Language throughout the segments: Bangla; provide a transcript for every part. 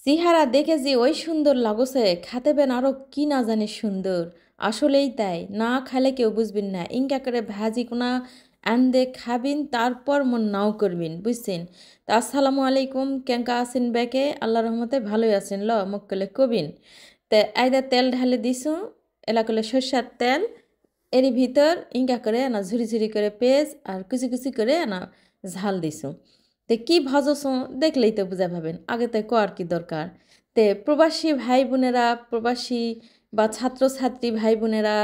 চেহারা দেখে যে ওই সুন্দর লাগছে খাতেবেন আরো কি না জানি সুন্দর। আসলেই তাই, না খালে কেউ বুঝবেন না। ইনকা করে ভাজি কোনা আনদে খাবিন তারপর মন নাও করবিন, বুঝছেন? তা আসসালামু আলাইকুম, কেঙ্কা আছেন বেকে? আল্লাহ রহমতে ভালোই আছেন ল মক্কলে কবিন। তে আইদা তেল ঢালে দিছু, এলা করলে সরষার তেল। এরই ভিতর ইনকা করে না ঝুরি ঝুরি করে পেঁয়াজ আর কুচি কুচি করে না ঝাল দিছু। তে কি ভাজছো দেখলেই তো বুঝা পাবেন, আগে তো কর কি দরকার। তে প্রবাসী ভাই বোনেরা, প্রবাসী বা ছাত্রছাত্রী ভাই বোনেরা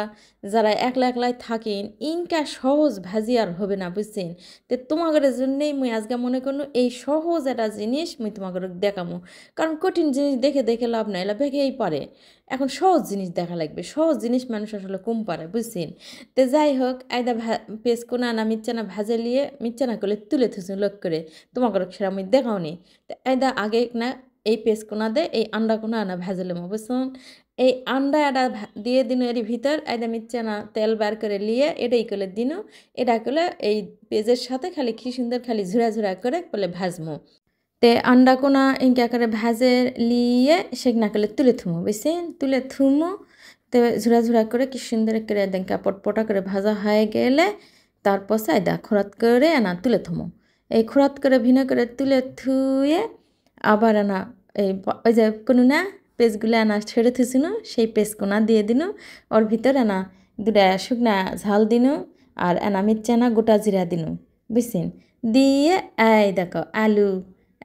যারা একলা একলাই থাকেন, ইনকা সহজ ভাজি আর হবে না, বুঝছেন? তে তোমাদের জন্যেই মুই আজকে মনে করলো এই সহজ একটা জিনিস মুই তোমাদের দেখামো। কারণ কঠিন জিনিস দেখে দেখে লাভ নাই, এলা ভেঙেই পারে। এখন সহজ জিনিস দেখা লাগবে, সহজ জিনিস মানুষ আসলে কম পারে, বুঝছেন? তে যাই হোক, আয়দা পেঁচ কোনা না মিচ্চানা ভাজে লিয়ে মিচ্চানা করলে তুলে থুসুন লোক করে। তোমাকে সেটা আমি দেখাও নি। তো আয়দা আগে না এই পেঁচ কোনা দে এই আন্ডা কোনা না ভাজলে বুঝছেন? এই আন্ডা এটা দিয়ে দিন এর ভিতর আয়দা মিচ্চানা তেল বার করে লিয়ে এটাই করলে দিন। এটা করলে এই পেঁয়াজের সাথে খালি কি সুন্দর খালি ঝুরা ঝুরা করে বলে ভাজমো। তে আন্ডা কোনা ইনকা করে ভাজে লিয়ে সেগনা করলে তুলে থুমো, বুঝছেন? তুলে থুমো। তো ঝুরা ঝুরা করে কি সুন্দর করে একদম পটপটা করে ভাজা হয়ে গেলে তারপর সাইদা খোরাত করে আনা তুলে থুমো। এই খোরাত করে ভিনো করে তুলে থুয়ে আবার আনা ওই যে কোনো না পেস্টগুলো আনা ছেড়ে থুসিনো সেই পেস্ট কোনা দিয়ে দিন। ওর ভিতর আনা দুটা শুকনা ঝাল দিন আর আনা মির্চা না গোটা জিরা দিন, বুঝছেন? দিয়ে এই দেখো আলু,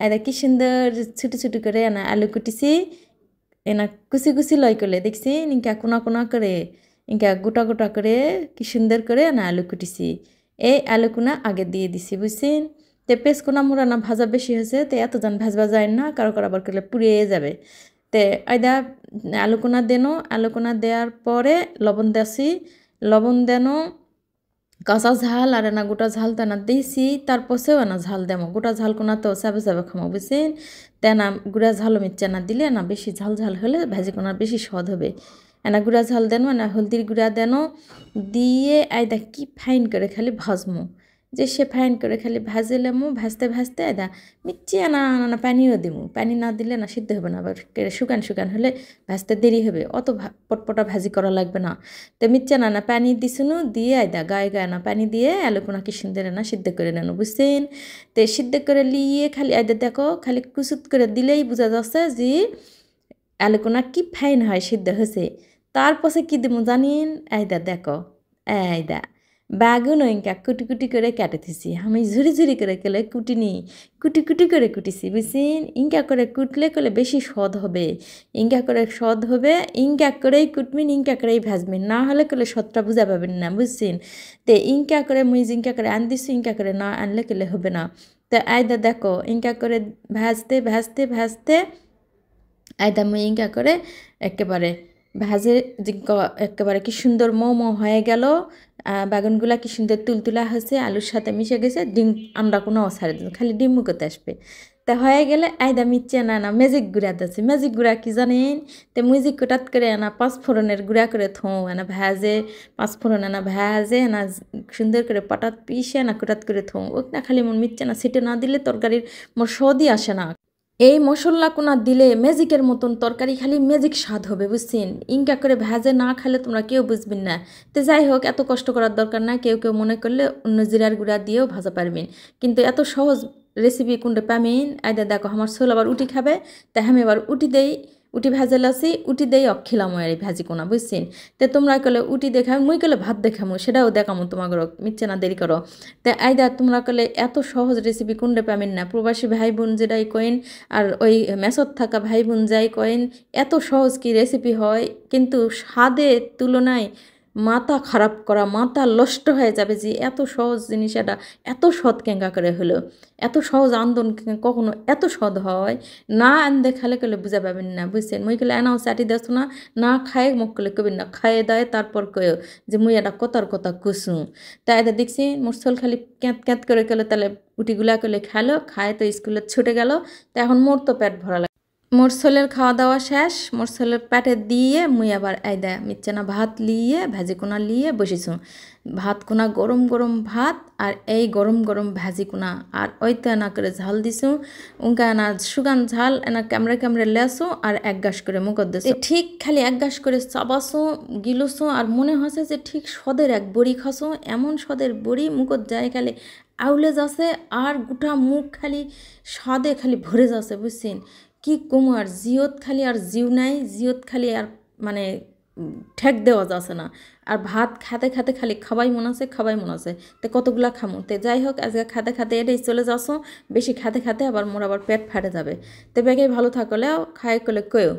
এটা কি সুন্দর ছোটো ছোটো করে না আলু কুটিছি। এনা কুচি কুচি লয় করলে দেখছি ইনকা কোনা কোনা করে ইনকা গোটা গোটা করে কি সুন্দর করে না আলু কুটিছি। এই আলু কোনা আগে দিয়ে দিছি, বুঝছেন? তে পেঁচ কোনা মোড়া না ভাজা বেশি হয়েছে, তো এতজন ভাজবা যায় না, কারো কারো আবার করলে পুড়িয়ে যাবে। তে আইদা আলু কোনা দেনো, আলু কোনা দেওয়ার পরে লবণ দেছি, লবণ দেনো কাঁচা ঝাল আর না গোটা ঝাল তেনা দিয়েছি। তারপরেও না ঝাল দেমো, গোটা ঝাল কোনা তো চাবে চাবে খামো, বুঝছেন? তেনা গুঁড়া ঝালও মির্চা না দিলে না বেশি ঝাল ঝাল হলে ভাজি কোনা বেশি স্বাদ হবে। এনা গুঁড়া ঝাল দেনো না হলদির গুঁড়া দেনো দিয়ে আয়দা কি ফাইন করে খালি ভাজমো। যে সে ফাইন করে খালি ভাজে লেমো, ভাজতে ভাজতে আয়দা মিচ্ছি না না পানিও দিমু। পানি না দিলে না সিদ্ধ হবে না, আবার শুকান শুকান হলে ভাজতে দেরি হবে, অত পটপটা ভাজি করা লাগবে না। তো মিচ্চা না পানি দিছুনু দিয়ে আয়দা গায়ে গায়ে না পানি দিয়ে আলু কোনা কি সুন্দর না সিদ্ধ করে নেন, বুঝছেন? তো সিদ্ধ করে লিয়ে খালি আয়দা দেখো খালি কুচুত করে দিলেই বোঝা যাচ্ছে যে আলু কোনা কি ফাইন হয় সিদ্ধ হয়েছে। তারপরে কি দিব জানিন? আয়দা দেখো আয়দা বাগুন ইনকা কুটি কুটি করে কেটে দিছি, আমি ঝুরি ঝুরি করে কেলে কুটিনি, কুটি কুটি করে কুটিছি, বুঝছেন? ইনকা করে কুটলে কলে বেশি স্বাদ হবে, ইনকা করে স্বাদ হবে। ইনকা করেই কুটমিন, ইনকা করেই ভাজবেন, না হলে কলে স্বাদটা বুঝা পাবেন না, বুঝছেন? তো ইনকা করে মুই ইনকা করে আন দিছি, ইনকা করে না আনলে কেলে হবে না। তো আয়দা দেখো ইনকা করে ভাজতে ভাজতে ভাজতে আয়দা মুই ইনকা করে একেবারে ভাজে একেবারে কি সুন্দর মো হয়ে গেল। বাগানগুলা কি সুন্দর তুলতুলা হয়েছে, আলুর সাথে মিশে গেছে। ডিম আমরা কোনো ছাড়ে দিন, খালি ডিম মুখতে আসবে। তা হয়ে গেলে আয়দা মিচ্ছে না ম্যাজিক গুঁড়া দিচ্ছে। ম্যাজিক গুঁড়া কি জানেন? তো মিউজিক কোটাত করে আনা পাঁচফোড়নের গুঁড়া করে থোঁ এনা ভাজে, পাঁচফোড়ন এনা ভাজে না সুন্দর করে পাটাত পিষে না কোটাত করে থোঁ। ওক না খালি মোর মিচ্ছে না ছিটে না দিলে তরকারির মোর স্বাদই আসে না। এই মশলা কোনা দিলে ম্যাজিকের মতন তরকারি খালি ম্যাজিক স্বাদ হবে, বুঝছেন? ইনকা করে ভেজে না খেলে তোমরা কেউ বুঝবেন না। তো যাই হোক, এত কষ্ট করার দরকার না। কেউ কেউ মনে করলে অন্য জিরার গুঁড়া দিয়েও ভাজা পারবেন, কিন্তু এত সহজ রেসিপি কোনটা পাবেন? আয়দা দেখো আমার ছোল আবার উটি খাবে, তাই আমি আবার উটি দেই। উটি ভাজে লাসি উটি দেই অখিলাম আর এই ভাজি কোনা, বুঝছেন? তো তোমরা কলে উটি দেখাম, মুই কলে ভাত দেখামো, সেটাও দেখামো তোমাকে, মিচ্ছে না দেরি করো। তো আয়দা তোমরা কলে এত সহজ রেসিপি কোনটা পাবেন না। প্রবাসী ভাই বোন যেটাই কয়েন আর ওই মেসত থাকা ভাই বোন যাই কয়েন এত সহজ কি রেসিপি হয়, কিন্তু স্বাদের তুলনায় মাথা খারাপ করা, মাথা নষ্ট হয়ে যাবে যে এত সহজ জিনিস এটা এত সৎ কেঙ্কা করে হলো। এত সহজ আন্দোলন কখনো এত সদ হয় না? আনদে খালে কলে বুঝা পাবেন না, বুঝছেন? মুই কলে এনাও চাটি দেছো না, না খায় মুখ কলে কবেন না, খায়ে দেয় তারপর কয়েও যে মুই এটা কথার কথা কুসু। তাই এটা দেখছি মোর ছোল খালি ক্যাঁত ক্যাঁত করে গেলো, তাহলে উটিগুলা করলে খালো, খায় তো স্কুলে ছুটে গেল। তো এখন মোর তো পেট ভরা লাগে। মোর ছোলের খাওয়া দাওয়া শেষ, মোর ছোলের পেটে দিয়ে মুই আবার এই দে মিচ্ছেনা ভাত লিয়ে ভাজি কোনা লিয়ে বসেছু। ভাত কোনা গরম গরম ভাত আর এই গরম গরম ভাজি কোনা আর ওই তো এনা করে ঝাল দিছু, উনকা এনা সুগান ঝাল এনা কামড়ে কামড়ে লেসু আর এক গাছ করে মুখত দিছু। ঠিক খালি এক গাছ করে চাবাসু গিলুসু আর মনে হচ্ছে যে ঠিক সদের এক বড়ি খাসু, এমন সদের বড়ি মুখত যায় খালি আউলে যাচ্ছে আর গোটা মুখ খালি স্বাদে খালি ভরে যাচ্ছে বুঝছেন। কি কমু আর জিওত খালি আর জিউ নাই, জিওত খালি আর মানে ঠেক দেওয়া যাচ্ছে না। আর ভাত খাতে খাতে খালি খাবাই মন আছে খাবাই মন আছে, তো কতগুলা খামু। তো যাই হোক আজকে খাতে খাতে এটাই চলে যাচ্ছ, বেশি খাতে খাতে আবার মোর আবার পেট ফাটে যাবে। তো বেগে ভালো থাকলেও খাই করলে কয়েও।